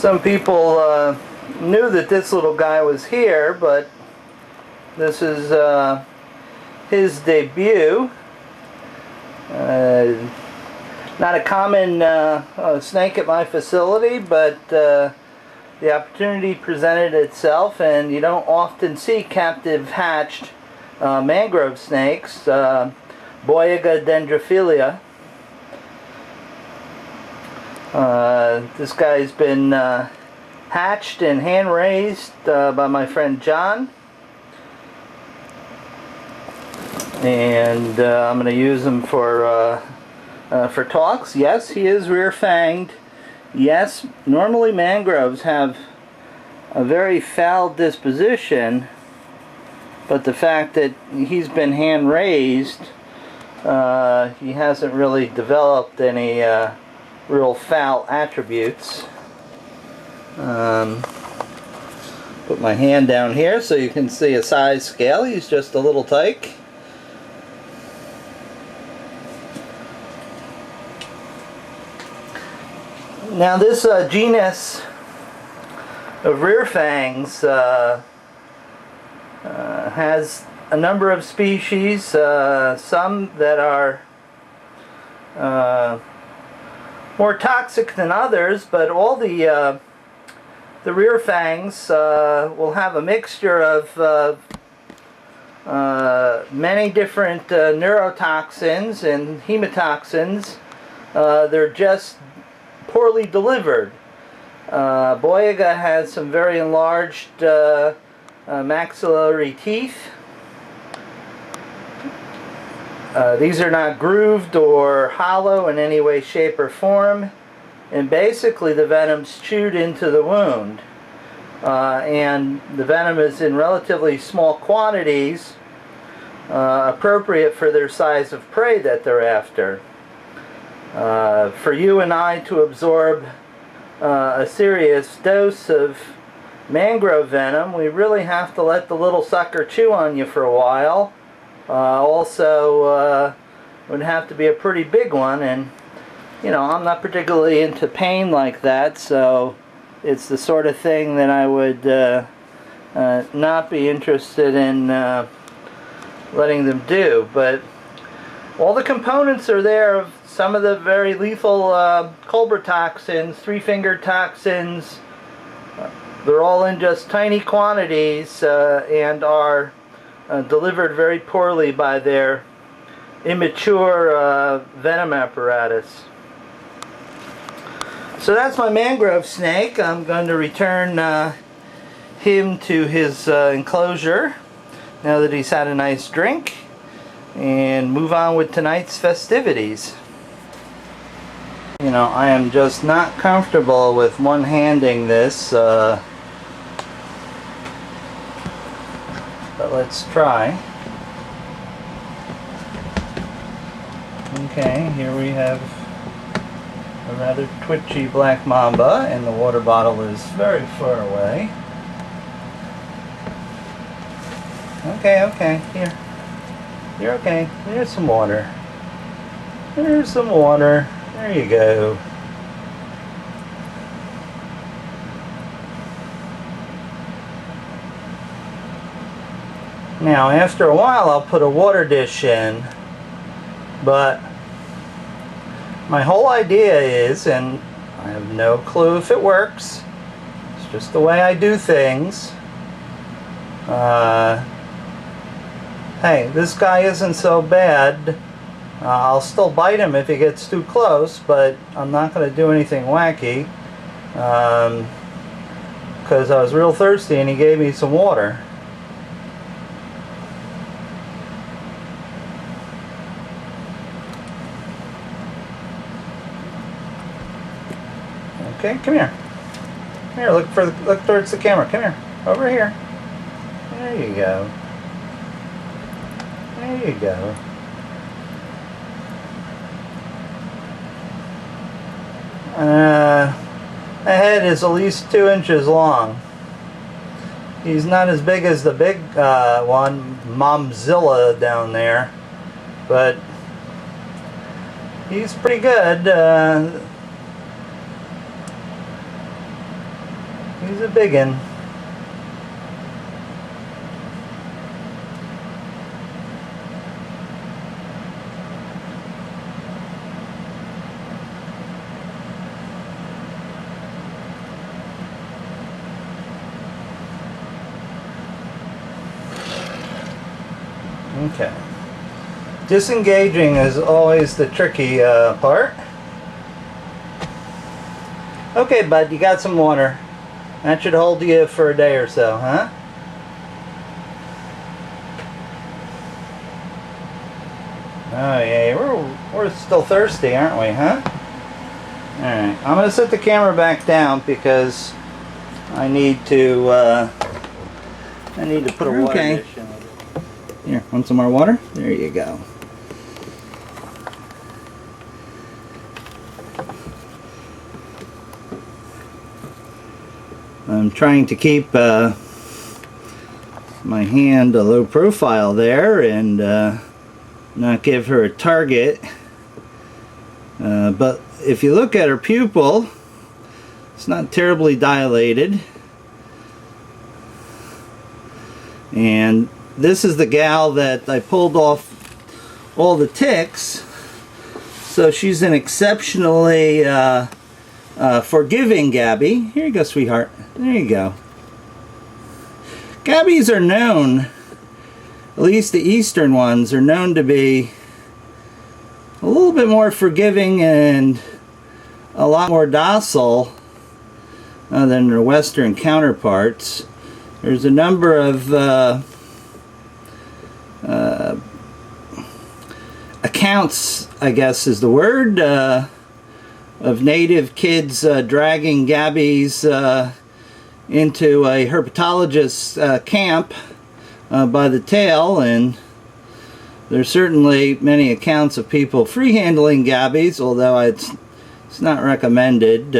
Some people knew that this little guy was here, but this is his debut. Not a common snake at my facility, but the opportunity presented itself, and you don't often see captive hatched mangrove snakes, Boiga dendrophilia. This guy's been hatched and hand raised by my friend John, and I'm going to use him for talks. Yes, he is rear-fanged. Yes, normally mangroves have a very foul disposition, but the fact that he's been hand raised, he hasn't really developed any real foul attributes. Put my hand down here so you can see a size scale. He's just a little tyke. Now this genus of rear fangs has a number of species, some that are more toxic than others, but all the rear fangs will have a mixture of many different neurotoxins and hemotoxins. They're just poorly delivered. Boiga has some very enlarged maxillary teeth. These are not grooved or hollow in any way, shape, or form, and basically the venom's chewed into the wound. And the venom is in relatively small quantities, appropriate for their size of prey that they're after. For you and I to absorb a serious dose of mangrove venom, we really have to let the little sucker chew on you for a while. Also, would have to be a pretty big one, and you know, I'm not particularly into pain like that, so it's the sort of thing that I would not be interested in letting them do. But all the components are there of some of the very lethal cobra toxins, three-fingered toxins. They're all in just tiny quantities and are delivered very poorly by their immature venom apparatus. So that's my mangrove snake. I'm going to return him to his enclosure now that he's had a nice drink, and move on with tonight's festivities. You know, I am just not comfortable with one-handing this, but let's try. Okay, here we have a rather twitchy black mamba, and the water bottle is very far away. Okay, here. You're okay. There's some water. There's some water. There you go. Now, after a while, I'll put a water dish in, but my whole idea is, and I have no clue if it works, it's just the way I do things. Hey, this guy isn't so bad. I'll still bite him if he gets too close, but I'm not going to do anything wacky, because I was real thirsty and he gave me some water. Okay, come here. Come here, look towards the camera. Come here. Over here. There you go. There you go. The head is at least 2 inches long. He's not as big as the big one, Momzilla down there, but he's pretty good. He's a big one. Okay. Disengaging is always the tricky part. Okay, bud, you got some water. That should hold you for a day or so, huh? Oh yeah, we're still thirsty, aren't we, huh? Alright, I'm going to set the camera back down because I need to put a water dish in it. Here, want some more water? There you go. I'm trying to keep my hand a low profile there and not give her a target. But if you look at her pupil, it's not terribly dilated. And this is the gal that I pulled off all the ticks. So she's an exceptionally forgiving Gabby. Here you go, sweetheart. There you go. Gabbies are known, at least the eastern ones, are known to be a little bit more forgiving and a lot more docile than their western counterparts. There's a number of accounts, I guess is the word, of native kids dragging Gabbies into a herpetologist's camp by the tail, and there's certainly many accounts of people free-handling Gabbies, although it's not recommended.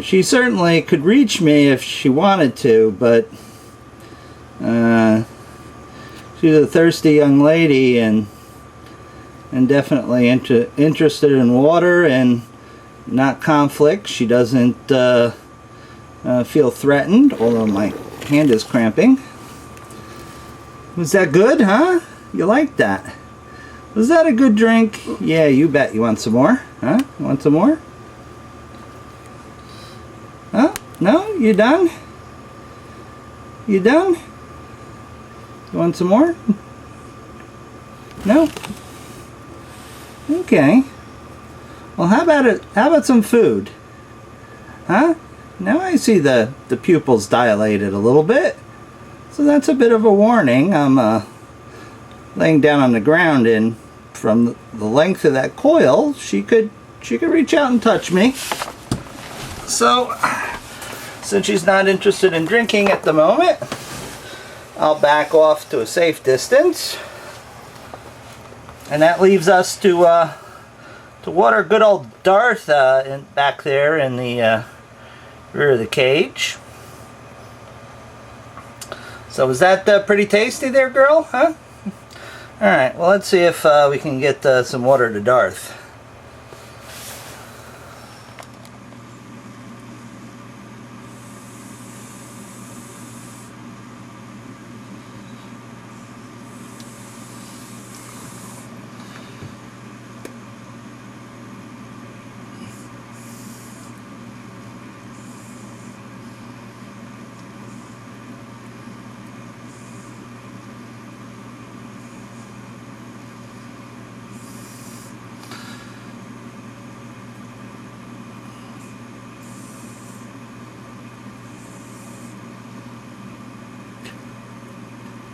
She certainly could reach me if she wanted to, but she's a thirsty young lady and definitely interested in water and not conflict. She doesn't feel threatened, although my hand is cramping. Was that good, huh? You like that? Was that a good drink? Yeah, you bet. You want some more? Huh? You want some more? Huh? No? You done? You done? You want some more? No? Okay. Well, how about some food? Huh? Now I see the pupils dilated a little bit. So that's a bit of a warning. I'm laying down on the ground, and from the length of that coil, she could reach out and touch me. So, since she's not interested in drinking at the moment, I'll back off to a safe distance. And that leaves us to water good old Darth back there in the rear of the cage. So was that pretty tasty there, girl? Huh? Alright, well, let's see if we can get some water to Darth.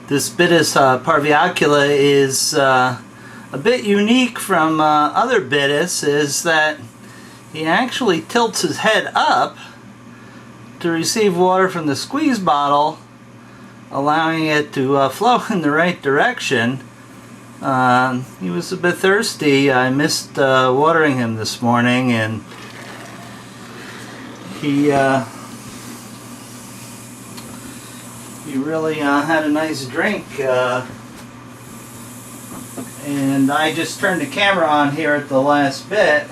This Bitis parviacula is a bit unique from other Bitis, is that he actually tilts his head up to receive water from the squeeze bottle, allowing it to flow in the right direction. He was a bit thirsty. I missed watering him this morning, and he really had a nice drink, and I just turned the camera on here at the last bit.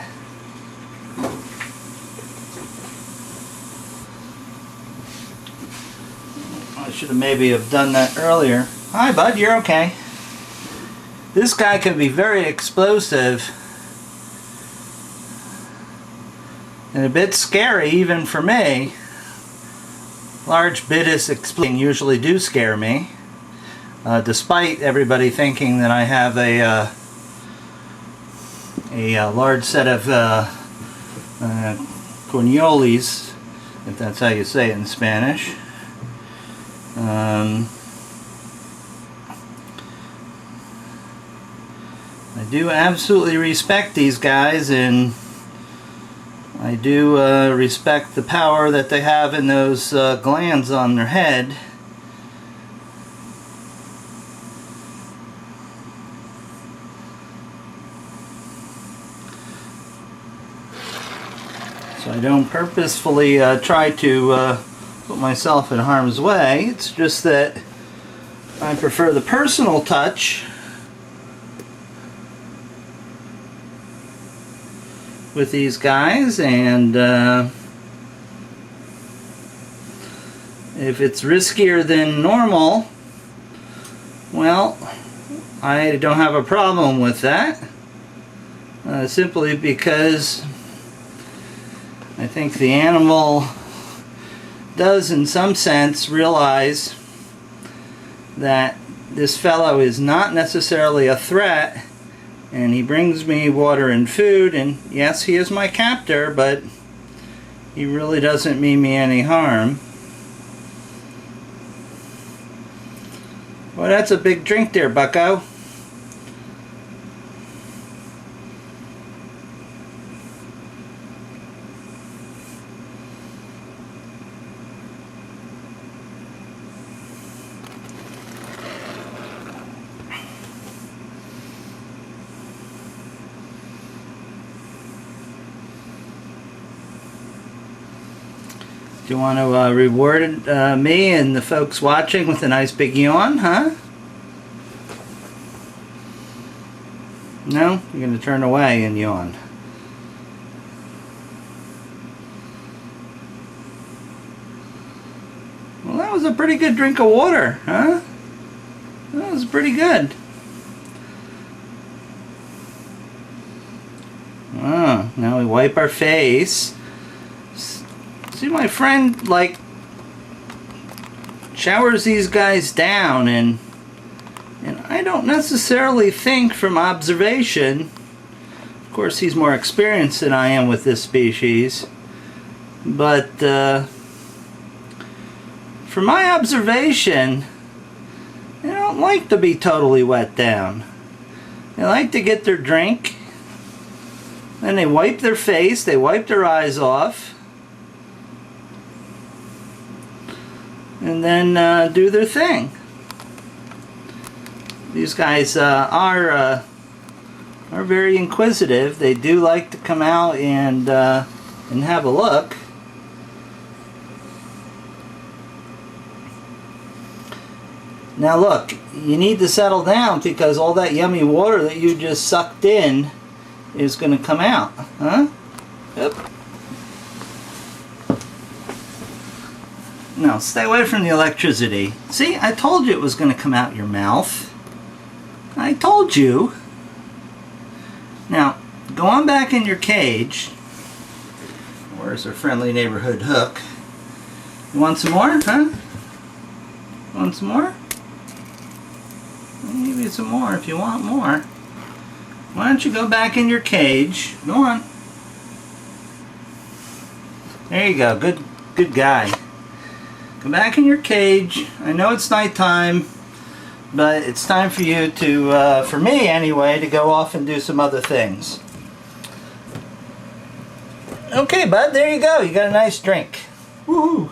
Should have maybe have done that earlier. Hi, bud, you're okay. This guy can be very explosive and a bit scary even for me. Large bitis exploding usually do scare me, despite everybody thinking that I have a large set of cornioles, if that's how you say it in Spanish. I do absolutely respect these guys, and I do respect the power that they have in those glands on their head. So I don't purposefully try to put myself in harm's way. It's just that I prefer the personal touch with these guys, and if it's riskier than normal, well, I don't have a problem with that, simply because I think the animal does in some sense realize that this fellow is not necessarily a threat, and he brings me water and food, and yes, he is my captor, but he really doesn't mean me any harm. Well, that's a big drink there, bucko. Do you want to reward me and the folks watching with a nice big yawn, huh? No? You're going to turn away and yawn. Well, that was a pretty good drink of water, huh? That was pretty good. Oh, now we wipe our face. See, my friend, like, showers these guys down, and I don't necessarily think from observation, of course he's more experienced than I am with this species, but from my observation, they don't like to be totally wet down. They like to get their drink, then they wipe their face, they wipe their eyes off, and then do their thing. These guys are very inquisitive. They do like to come out and have a look. Now look, you need to settle down because all that yummy water that you just sucked in is going to come out, huh? Yep. No, stay away from the electricity. See, I told you it was going to come out your mouth. I told you. Now, go on back in your cage. Where's our friendly neighborhood hook? You want some more, huh? Want some more? I'll give you some more if you want more. Why don't you go back in your cage? Go on. There you go. Good guy. Go back in your cage. I know it's nighttime, but it's time for you to, for me anyway, to go off and do some other things. Okay, bud, there you go. You got a nice drink. Woohoo!